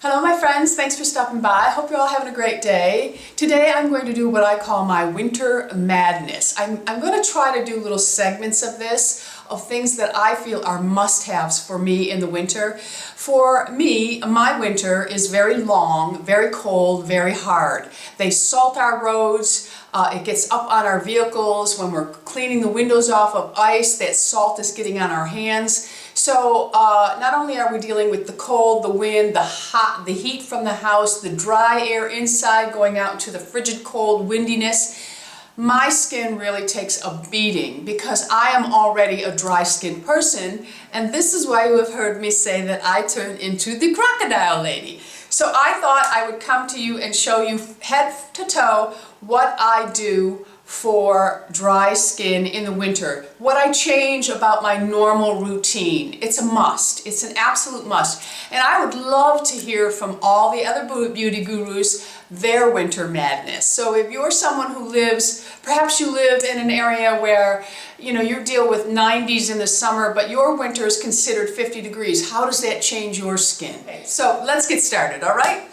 Hello my friends, thanks for stopping by. I hope you're all having a great day. Today I'm going to do what I call my winter madness. I'm going to try to do little segments of this, of things that I feel are must-haves for me in the winter. For me, my winter is very long, very cold, very hard. They salt our roads. It gets up on our vehicles when we're cleaning the windows off of ice. That salt is getting on our hands. So not only are we dealing with the cold, the wind, the heat from the house, the dry air inside going out into the frigid cold windiness, my skin really takes a beating because I am already a dry skinned person, and this is why you have heard me say that I turn into the crocodile lady. So I thought I would come to you and show you head to toe what I do for dry skin in the winter, what I change about my normal routine. It's a must. It's an absolute must. And I would love to hear from all the other beauty gurus their winter madness. So if you're someone who lives, perhaps you live in an area where you deal with 90s in the summer, but your winter is considered 50 degrees. How does that change your skin? So let's get started, all right?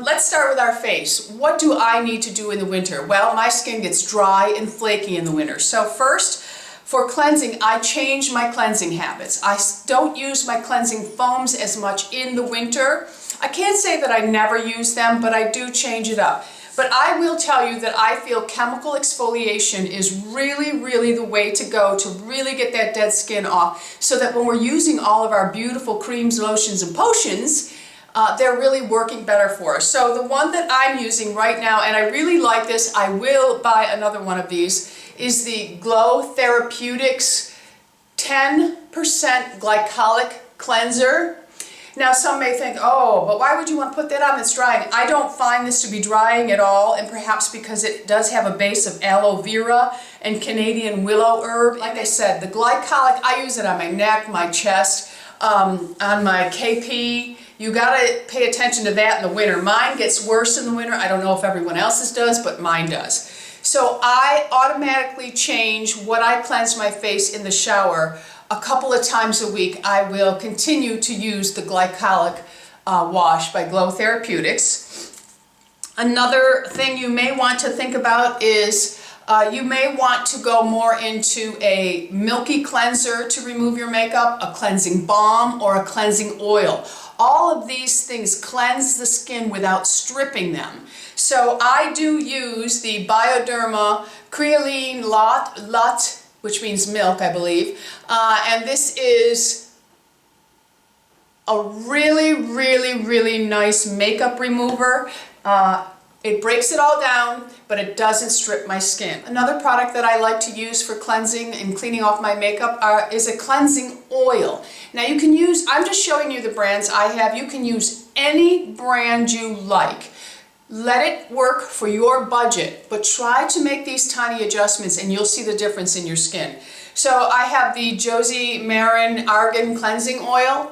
Let's start with our face. What do I need to do in the winter? Well, my skin gets dry and flaky in the winter. So first, for cleansing, I change my cleansing habits. I don't use my cleansing foams as much in the winter. I can't say that I never use them, but I do change it up. But I will tell you that I feel chemical exfoliation is really the way to go to really get that dead skin off, so that when we're using all of our beautiful creams, lotions, and potions, they're really working better for us. So the one that I'm using right now, and I really like this, I will buy another one of these, is the Therapeutics 10% Glycolic Cleanser. Now some may think, oh, but why would you want to put that on? It's drying. I don't find this to be drying at all, and perhaps because it does have a base of aloe vera and Canadian willow herb. Like I said, the Glycolic, I use it on my neck, my chest, on my KP. You gotta pay attention to that in the winter. Mine gets worse in the winter. I don't know if everyone else's does, but mine does. So I automatically change what I cleanse my face in the shower a couple of times a week. I will continue to use the Glycolic wash by Therapeutics. Another thing you may want to think about is you may want to go more into a milky cleanser to remove your makeup, a cleansing balm, or a cleansing oil. All of these things cleanse the skin without stripping them. So I do use the Bioderma Crealine Lait, which means milk, I believe. And this is a really nice makeup remover. It breaks it all down, but it doesn't strip my skin. Another product that I like to use for cleansing and cleaning off my makeup is a cleansing oil. Now you can use, I'm just showing you the brands I have. You can use any brand you like. Let it work for your budget, but try to make these tiny adjustments and you'll see the difference in your skin. So I have the Josie Maran Argan Cleansing Oil.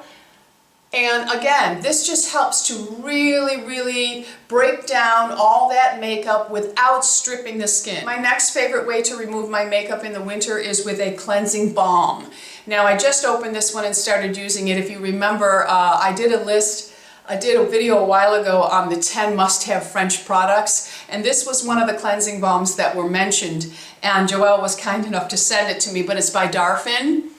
And again, this just helps to really break down all that makeup without stripping the skin. My next favorite way to remove my makeup in the winter is with a cleansing balm. Now I just opened this one and started using it. If you remember, I did a video a while ago on the 10 must-have French products, and this was one of the cleansing balms that were mentioned, and Joelle was kind enough to send it to me, but it's by Darphin.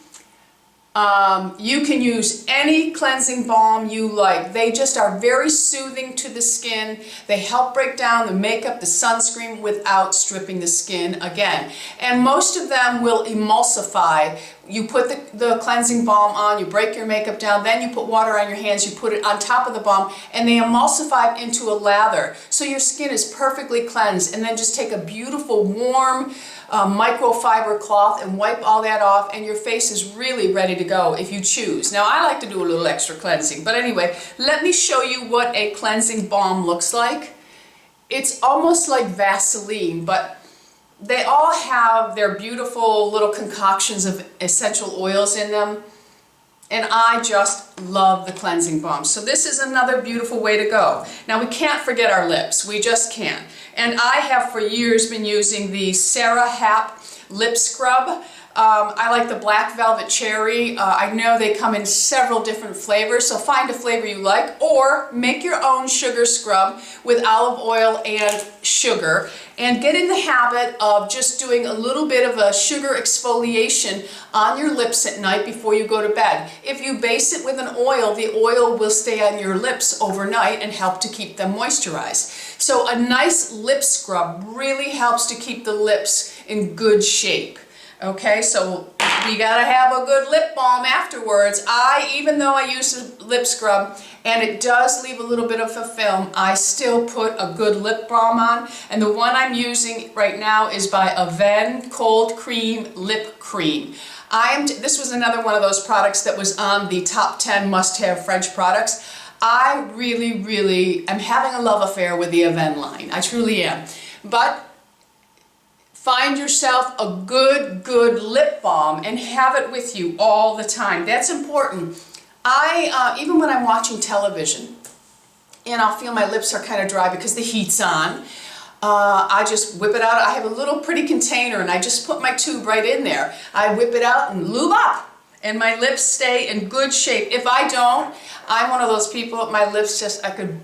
You can use any cleansing balm you like. They just are very soothing to the skin. They help break down the makeup, the sunscreen without stripping the skin again. And most of them will emulsify. You put the cleansing balm on, you break your makeup down, then you put water on your hands, you put it on top of the balm, and they emulsify into a lather. So your skin is perfectly cleansed, and then just take a beautiful warm microfiber cloth and wipe all that off, and your face is really ready to go if you choose. Now I like to do a little extra cleansing, but anyway, let me show you what a cleansing balm looks like. It's almost like Vaseline, but they all have their beautiful little concoctions of essential oils in them, and I just love the cleansing balm. So this is another beautiful way to go. Now we can't forget our lips, we just can't. And I have for years been using the Happ lip scrub. I like the Black Velvet Cherry. I know they come in several different flavors, so find a flavor you like, or make your own sugar scrub with olive oil and sugar, and get in the habit of just doing a little bit of a sugar exfoliation on your lips at night before you go to bed. If you base it with an oil, the oil will stay on your lips overnight and help to keep them moisturized. So a nice lip scrub really helps to keep the lips in good shape. Okay, so we gotta have a good lip balm afterwards. Even though I use a lip scrub and it does leave a little bit of a film, I still put a good lip balm on. And the one I'm using right now is by Avene Cold Cream Lip Cream. This was another one of those products that was on the top 10 must-have French products. I really am having a love affair with the Avene line. I truly am. But find yourself a good lip balm and have it with you all the time. That's important. Even when I'm watching television and I'll feel my lips are kind of dry because the heat's on, I just whip it out. I have a little pretty container and I just put my tube right in there. I whip it out and lube up and my lips stay in good shape. If I don't, I'm one of those people, my lips I could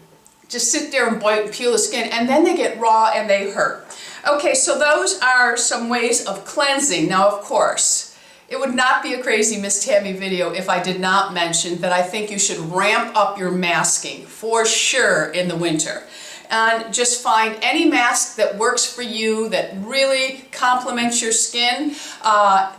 just sit there and bite and peel the skin, and then they get raw and they hurt. Okay, so those are some ways of cleansing. Now, of course, it would not be a crazy Miss Tammy video if I did not mention that I think you should ramp up your masking for sure in the winter. And just find any mask that works for you, that really complements your skin.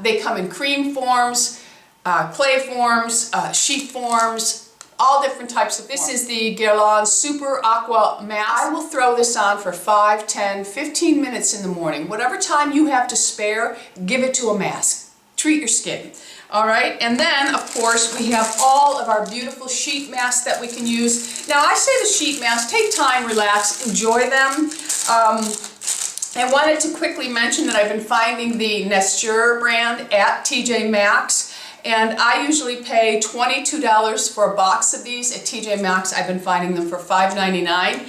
They come in cream forms, clay forms, sheet forms, all different types of forms. This is the Guerlain Super Aqua Mask. I will throw this on for 5, 10, 15 minutes in the morning. Whatever time you have to spare, give it to a mask. Treat your skin. All right, and then of course we have all of our beautiful sheet masks that we can use. Now I say the sheet masks, take time, relax, enjoy them. I wanted to quickly mention that I've been finding the Nutria brand at TJ Maxx. And I usually pay $22 for a box of these at TJ Maxx. I've been finding them for $5.99.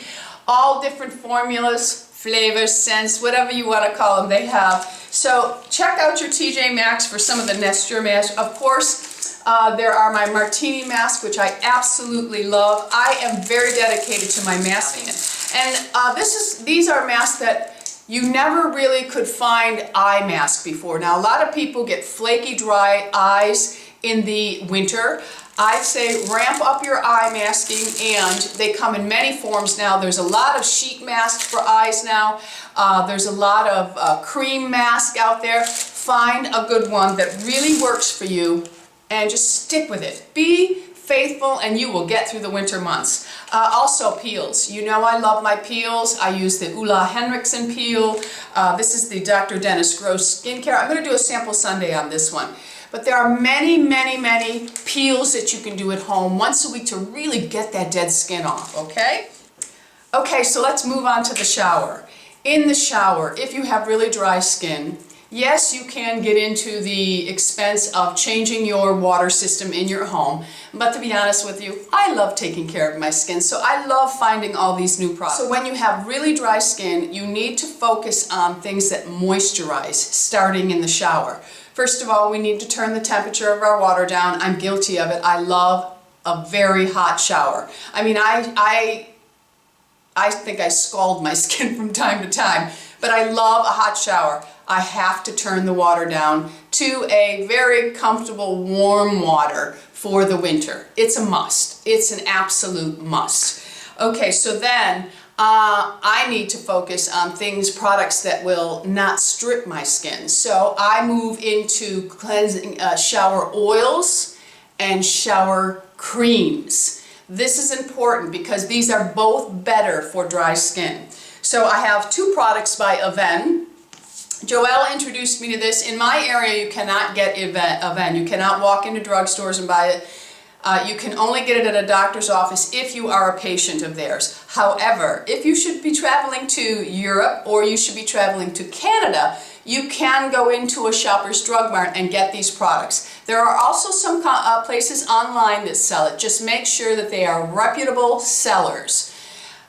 All different formulas, flavors, scents, whatever you want to call them, they have. So check out your TJ Maxx for some of the Nutria masks. Of course, there are my Martini Masks, which I absolutely love. I am very dedicated to my masking. And these are masks that you never really could find eye mask before. Now, a lot of people get flaky, dry eyes in the winter. I say ramp up your eye masking, and they come in many forms now. There's a lot of sheet masks for eyes now. There's a lot of cream mask out there. Find a good one that really works for you and just stick with it. Be faithful and you will get through the winter months. Also peels. You know I love my peels. I use the Ulla Henriksen peel. This is the Dr. Dennis Gross Skincare. I'm going to do a sample Sunday on this one. But there are many peels that you can do at home once a week to really get that dead skin off, okay? Okay, so let's move on to the shower. In the shower, if you have really dry skin, yes, you can get into the expense of changing your water system in your home, but to be honest with you, I love taking care of my skin, so I love finding all these new products. So when you have really dry skin, you need to focus on things that moisturize starting in the shower. First of all, we need to turn the temperature of our water down. I'm guilty of it. I love a very hot shower. I mean, I think I scald my skin from time to time, but I love a hot shower. I have to turn the water down to a very comfortable warm water for the winter. It's a must. It's an absolute must. Okay, so then I need to focus on products that will not strip my skin. So I move into cleansing shower oils and shower creams. This is important because these are both better for dry skin. So I have 2 products by Avene. Joelle introduced me to this. In my area, you cannot get Avene. You cannot walk into drugstores and buy it. You can only get it at a doctor's office if you are a patient of theirs. However, if you should be traveling to Europe or you should be traveling to Canada, you can go into a Shoppers Drug Mart and get these products. There are also some places online that sell it. Just make sure that they are reputable sellers.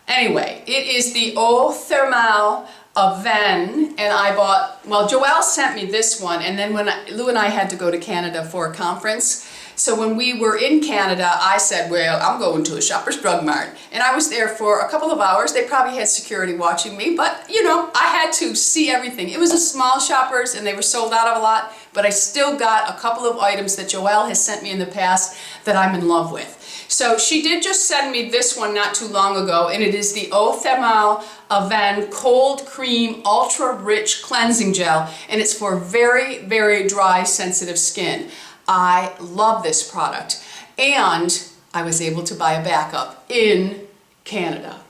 Anyway, it is the Eau Thermal Avene, and I bought, well, Joelle sent me this one, and then when Lou and I had to go to Canada for a conference, so when we were in Canada, I said, well, I'm going to a Shoppers Drug Mart, and I was there for a couple of hours. They probably had security watching me, but you know, I had to see everything. It was a small Shoppers, and they were sold out of a lot, but I still got a couple of items that Joelle has sent me in the past that I'm in love with. So she did just send me this one not too long ago, and it is the Eau Thermal Avene Cold Cream Ultra Rich Cleansing Gel, and it's for very, very dry, sensitive skin. I love this product, and I was able to buy a backup in Canada.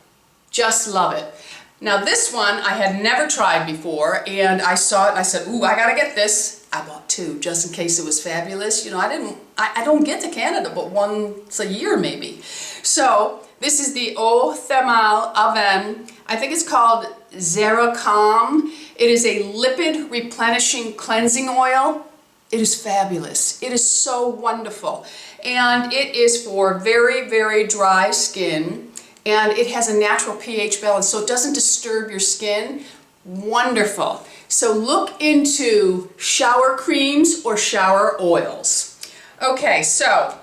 Just love it. Now this one I had never tried before, and I saw it and I said, ooh, I gotta get this. I bought two just in case it was fabulous. You know, I don't get to Canada but once a year maybe. So this is the Eau Thermal Avene. I think it's called Xera Calm. It is a lipid replenishing cleansing oil. It is fabulous. It is so wonderful. And it is for very, very dry skin. And it has a natural pH balance, so it doesn't disturb your skin. Wonderful. So look into shower creams or shower oils. Okay, so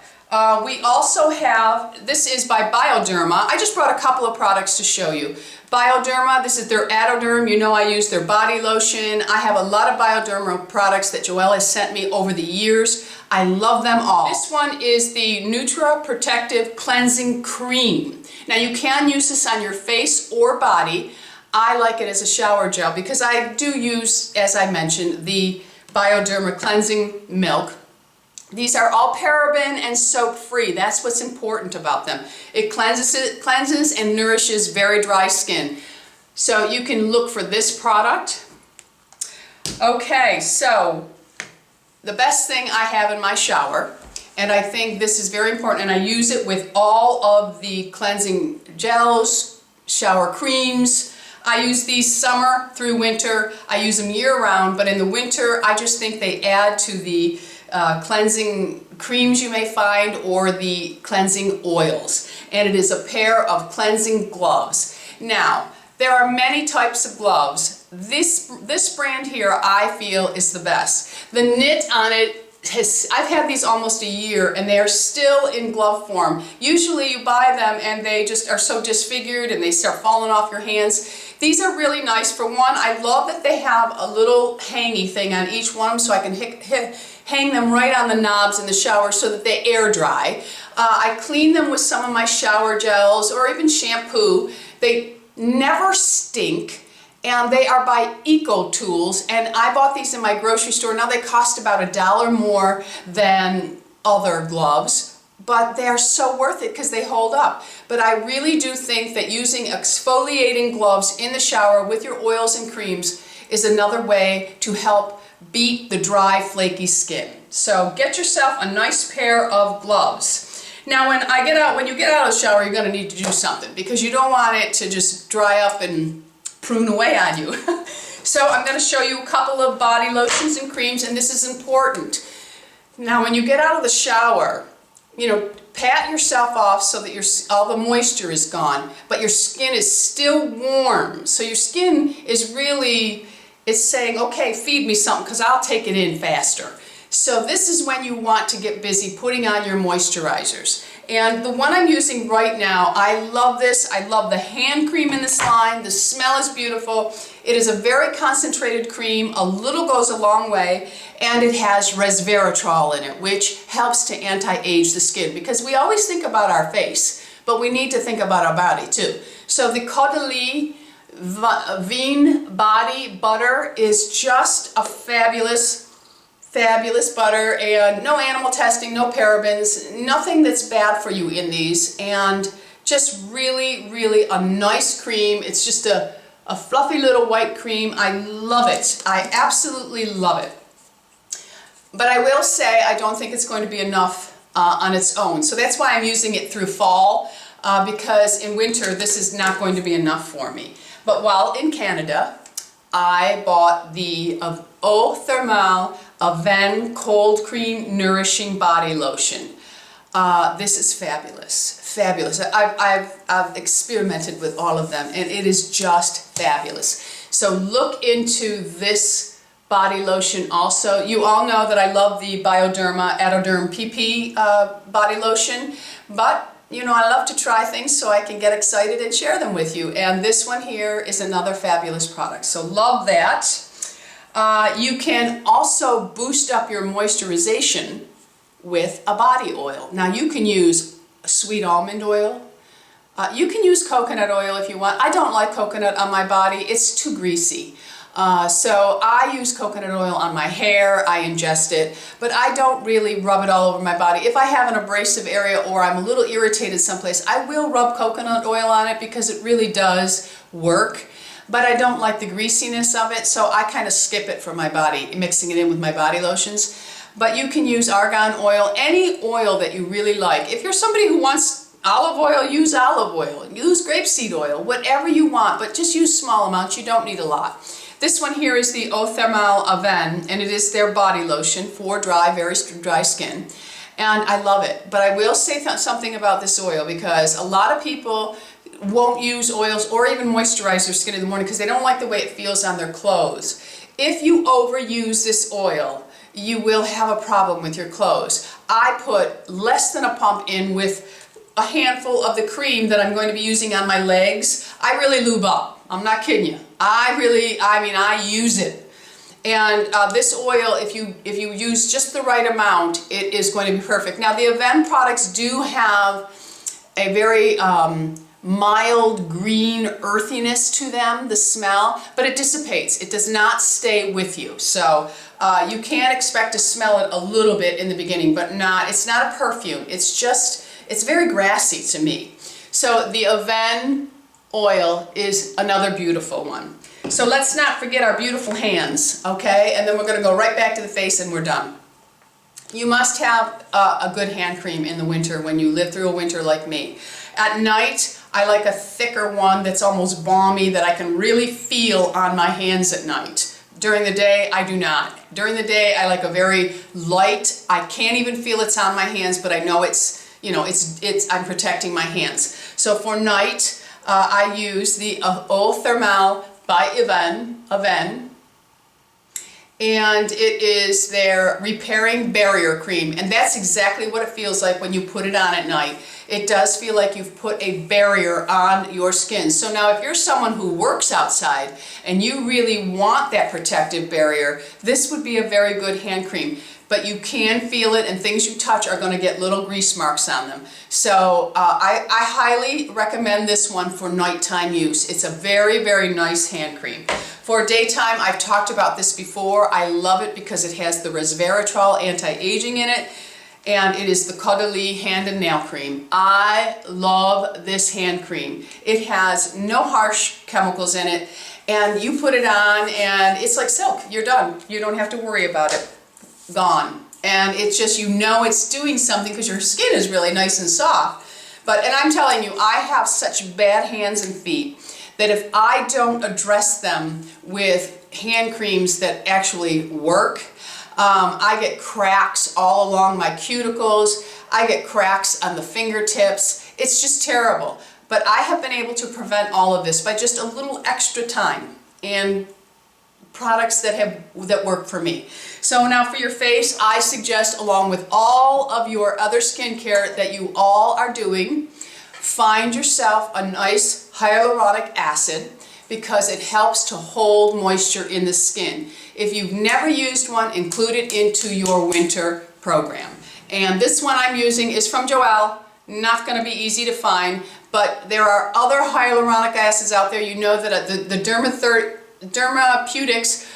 we also have, this is by Bioderma. I just brought a couple of products to show you. Bioderma, this is their Atoderm. You know I use their body lotion. I have a lot of Bioderma products that Joelle has sent me over the years. I love them all. This one is the Nutria Protective Cleansing Cream. Now you can use this on your face or body. I like it as a shower gel because I do use, as I mentioned, the Bioderma Cleansing Milk. These are all paraben and soap free. That's what's important about them. It cleanses and nourishes very dry skin. So you can look for this product. Okay, so the best thing I have in my shower, and I think this is very important, and I use it with all of the cleansing gels, shower creams. I use these summer through winter. I use them year-round, but in the winter, I just think they add to the cleansing creams you may find or the cleansing oils. And it is a pair of cleansing gloves. Now, there are many types of gloves. This brand here, I feel, is the best. The knit on it, I've had these almost a year and they are still in glove form. Usually you buy them and they just are so disfigured and they start falling off your hands. These are really nice. For one, I love that they have a little hangy thing on each one so I can hang them right on the knobs in the shower so that they air dry. I clean them with some of my shower gels or even shampoo. They never stink. And they are by Eco Tools, and I bought these in my grocery store. Now they cost about $1 more than other gloves, but they are so worth it because they hold up. But I really do think that using exfoliating gloves in the shower with your oils and creams is another way to help beat the dry, flaky skin. So get yourself a nice pair of gloves. Now when you get out of the shower, you're going to need to do something because you don't want it to just dry up and prune away on you. So I'm going to show you a couple of body lotions and creams, and this is important. Now when you get out of the shower, you know, pat yourself off so that all the moisture is gone, but your skin is still warm. So your skin is really, it's saying, okay, feed me something because I'll take it in faster. So this is when you want to get busy putting on your moisturizers. And the one I'm using right now, I love this. I love the hand cream in this line. The smell is beautiful. It is a very concentrated cream. A little goes a long way. And it has resveratrol in it, which helps to anti-age the skin. Because we always think about our face, but we need to think about our body too. So the Cuddly Avene Body Butter is just a fabulous butter, and no animal testing, no parabens, nothing that's bad for you in these, and just really, really a nice cream. It's just a fluffy little white cream. I love it. I absolutely love it. But I will say I don't think it's going to be enough on its own. So that's why I'm using it through fall, because in winter this is not going to be enough for me. But while in Canada, I bought the Eau Thermal Avene Cold Cream Nourishing Body Lotion. This is fabulous, fabulous. I've experimented with all of them and it is just fabulous. So look into this body lotion also. You all know that I love the Bioderma Atoderm PP body lotion, but you know, I love to try things so I can get excited and share them with you. And this one here is another fabulous product. So love that. You can also boost up your moisturization with a body oil. Now you can use sweet almond oil. You can use coconut oil if you want. I don't like coconut on my body. It's too greasy. So I use coconut oil on my hair, I ingest it, but I don't really rub it all over my body. If I have an abrasive area or I'm a little irritated someplace, I will rub coconut oil on it because it really does work, but I don't like the greasiness of it, so I kind of skip it for my body, mixing it in with my body lotions. But you can use argan oil, any oil that you really like. If you're somebody who wants olive oil, use olive oil, use grapeseed oil, whatever you want, but just use small amounts, you don't need a lot. This one here is the Eau Thermal Avene, and it is their body lotion for dry, very dry skin. And I love it. But I will say something about this oil, because a lot of people won't use oils or even moisturize their skin in the morning because they don't like the way it feels on their clothes. If you overuse this oil, you will have a problem with your clothes. I put less than a pump in with a handful of the cream that I'm going to be using on my legs. I really lube up. I'm not kidding you. I use it. And this oil, if you use just the right amount, it is going to be perfect. Now the Avene products do have a very mild green earthiness to them, the smell, but it dissipates. It does not stay with you. So you can expect to smell it a little bit in the beginning, but it's not a perfume. It's very grassy to me. So the Avene oil is another beautiful one. So let's not forget our beautiful hands, okay? And then we're going to go right back to the face and we're done. You must have a good hand cream in the winter when you live through a winter like me. At night, I like a thicker one that's almost balmy that I can really feel on my hands at night. During the day, I do not. During the day, I like a very light, I can't even feel it's on my hands, but I know I'm protecting my hands. So for night, I use the Eau Thermal by Avene, and it is their repairing barrier cream, and that's exactly what it feels like when you put it on at night. It does feel like you've put a barrier on your skin. So now if you're someone who works outside and you really want that protective barrier, this would be a very good hand cream. But you can feel it, and things you touch are going to get little grease marks on them. So I highly recommend this one for nighttime use. It's a very, very nice hand cream. For daytime, I've talked about this before. I love it because it has the resveratrol anti-aging in it, and it is the Cuddly hand and nail cream. I love this hand cream. It has no harsh chemicals in it, and you put it on and it's like silk. You're done. You don't have to worry about it. Gone. And it's just, you know it's doing something because your skin is really nice and soft. And I'm telling you, I have such bad hands and feet that if I don't address them with hand creams that actually work, I get cracks all along my cuticles, I get cracks on the fingertips. It's just terrible. But I have been able to prevent all of this by just a little extra time and products that work for me. So now for your face, I suggest, along with all of your other skincare that you all are doing, find yourself a nice hyaluronic acid because it helps to hold moisture in the skin. If you've never used one, include it into your winter program. And this one I'm using is from Joelle. Not going to be easy to find, but there are other hyaluronic acids out there. You know that the Therapeutics,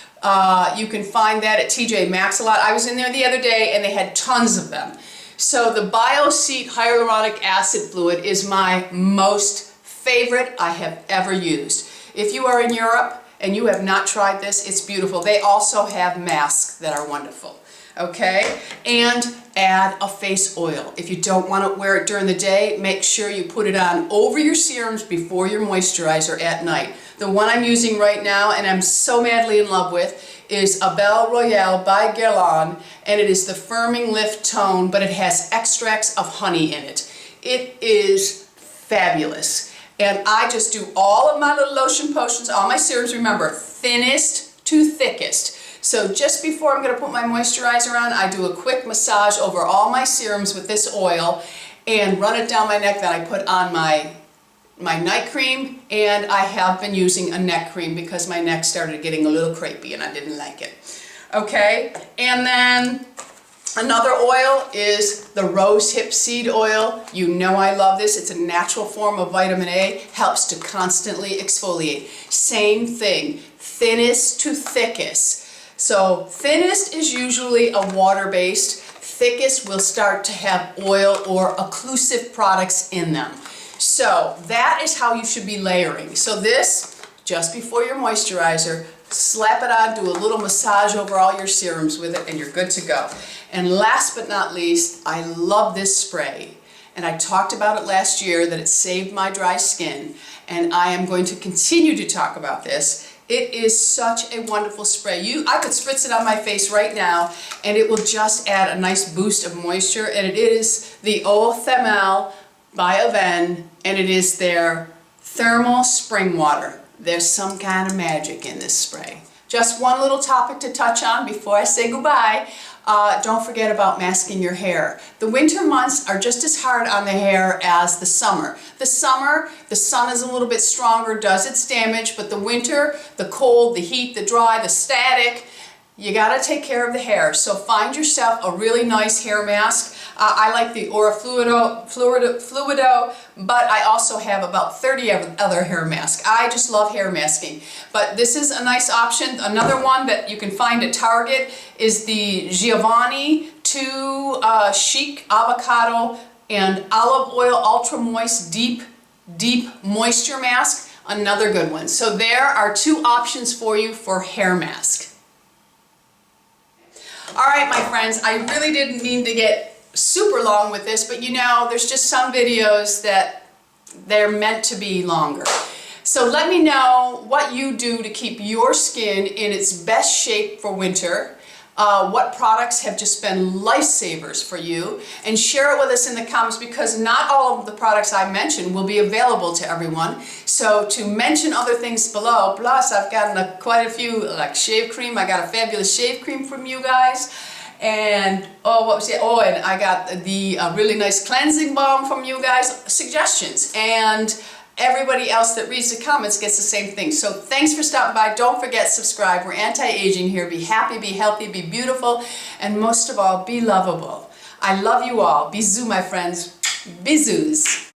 you can find that at TJ Maxx a lot. I was in there the other day and they had tons of them. So the BioSeat Hyaluronic Acid Fluid is my most favorite I have ever used. If you are in Europe and you have not tried this, it's beautiful. They also have masks that are wonderful. Okay? And add a face oil. If you don't want to wear it during the day, make sure you put it on over your serums before your moisturizer at night. The one I'm using right now, and I'm so madly in love with, is Abeille Royale by Guerlain, and it is the Firming Lift Tone, but it has extracts of honey in it. It is fabulous. And I just do all of my little lotion potions, all my serums, remember, thinnest to thickest. So just before I'm going to put my moisturizer on, I do a quick massage over all my serums with this oil and run it down my neck. Then I put on my night cream, and I have been using a neck cream because my neck started getting a little crepey and I didn't like it. Okay, and then another oil is the rose hip seed oil. You know I love this. It's a natural form of vitamin A, helps to constantly exfoliate. Same thing, thinnest to thickest. So thinnest is usually a water-based, thickest will start to have oil or occlusive products in them. So that is how you should be layering. So this, just before your moisturizer, slap it on, do a little massage over all your serums with it, and you're good to go. And last but not least, I love this spray. And I talked about it last year that it saved my dry skin, and I am going to continue to talk about this. It is such a wonderful spray. I could spritz it on my face right now, and it will just add a nice boost of moisture. And it is the Eau Thermal by Avene, and it is their thermal spring water. There's some kind of magic in this spray. Just one little topic to touch on before I say goodbye. Don't forget about masking your hair. The winter months are just as hard on the hair as the summer. The summer, the sun is a little bit stronger, does its damage, but the winter, the cold, the heat, the dry, the static, you gotta take care of the hair. So find yourself a really nice hair mask. I like the Aura Fluido, but I also have about 30 other hair masks. I just love hair masking. But this is a nice option. Another one that you can find at Target is the Giovanni 2 Chic Avocado and Olive Oil Ultra Moist Deep Moisture Mask. Another good one. So there are two options for you for hair mask. All right, my friends, I really didn't mean to get super long with this, but you know, there's just some videos that they're meant to be longer. So let me know what you do to keep your skin in its best shape for winter. What products have just been lifesavers for you, and share it with us in the comments, because not all of the products I mentioned will be available to everyone. So to mention other things below, plus I've gotten quite a few, like shave cream. I got a fabulous shave cream from you guys. And oh, what was it? Oh, and I got the really nice cleansing balm from you guys. Suggestions. And everybody else that reads the comments gets the same thing. So thanks for stopping by. Don't forget, subscribe. We're anti-aging here. Be happy, be healthy, be beautiful, and most of all, be lovable. I love you all. Bisous, my friends. Bisous.